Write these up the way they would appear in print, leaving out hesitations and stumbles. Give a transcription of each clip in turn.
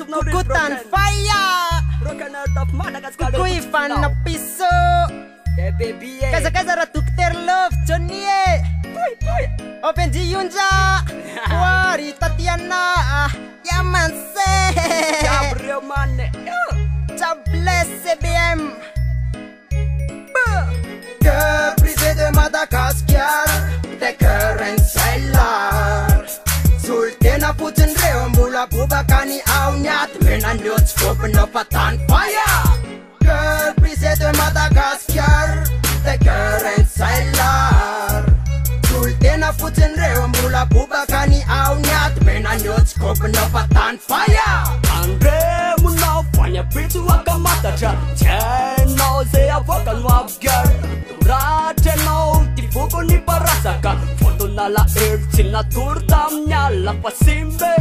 Kukutan fire Kukui fan na piso Kaza ratuk terlove Johnny Open di Yunja Wari Tatiana Yamanse Chables CBM Que brisé de Madagascar De current sailor Sultana putin reu mula bubakani au nyat Menan yots fopen no patan fire Girl brisé de Madagascar De current sailor Sultana putin reu mula bubakani au nyat Menan yots fopen no patan fire Andre muna fanya pitu wakamata cha Cheno ze avokan wabgar Tura cheno tifuko ni parasaka Foto na la China turtam nyala pasimbe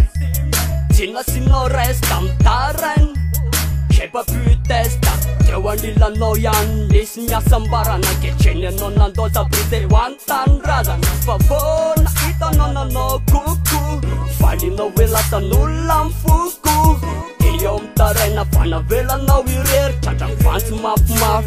China sino restam taran Kepa putesta Jewan nila noyan Nisnya sambarana Kechene no nando sa bride wantan rada Pavona ito no kuku Fali no vela sa nulam fuku Iyom tarena fana vela no wirer Chachang fans maf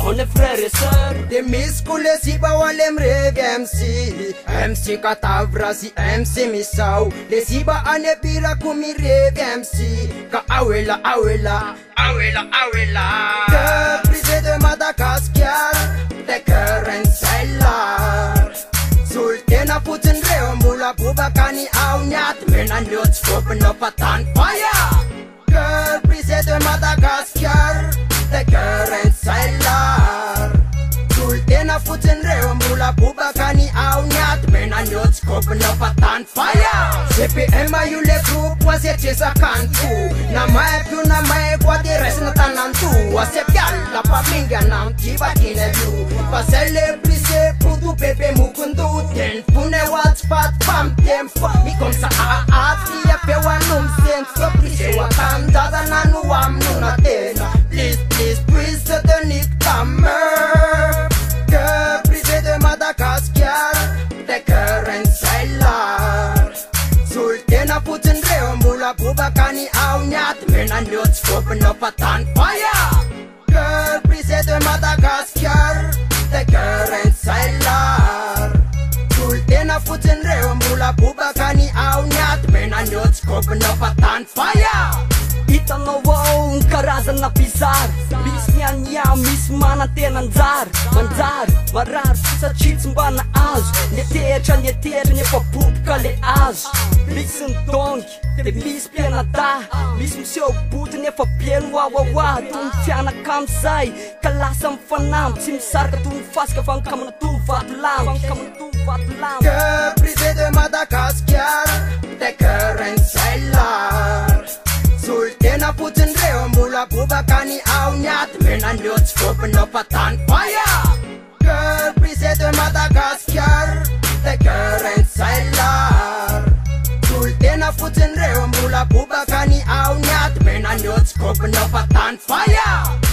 On est frères et sœurs Des miskule si bawalem rev MC MC Katavrasi MC Misau Les siba ane bira kumi rev MC Ka awela Que brisé de Madagascar De current sailor Sultana putin reu mula bubakani au nyat Menan yots fopen no patan fire Que brisé de Madagascar De current sailor Sultana putin reu mula bubakani au nyat Menan yots fopen no patan fire CPM ayu le group wase chesa kantu Na mae piu na mae kwa di res na tanantu Wase pial la pablinga nam tiba kinelu Pasele brise putu pepe mukundu Ten pune watchpat pam tempo Mi komsa aati ya pewa num senso Brise wa kandada na nuam nuna tena Please brise de Nicktamer Que brise de Madagascar De current sailor Sultana putin reu mula bubakani au nyat Menan yots fopen no patan fire Girl brisé de Madagascar De current sailor Sultana putin reu mula bubakani au nyat Menan yots fopen no patan fire Ita no wow karazan na pizar Bis niya misma na tenanjar Manjar, marar, sa cheats mba na azo Netetra nye papupka le azo Misy ndongy, de misy pianata Misy miseo buty nefa pieno wawawa Toy fianaka amizay, ka lasa mifanambo Tsy misaraka toy mifasika fa nkamana toy vatolamo Que brisé de Madagascar De current sailor Sultana putin reu mula bubakani au nyat Menan yots fopen no patan fire Girl brisé de Madagascar De current sailor Sultana putin reu mula bubakani au nyat Menan yots fopen no patan fire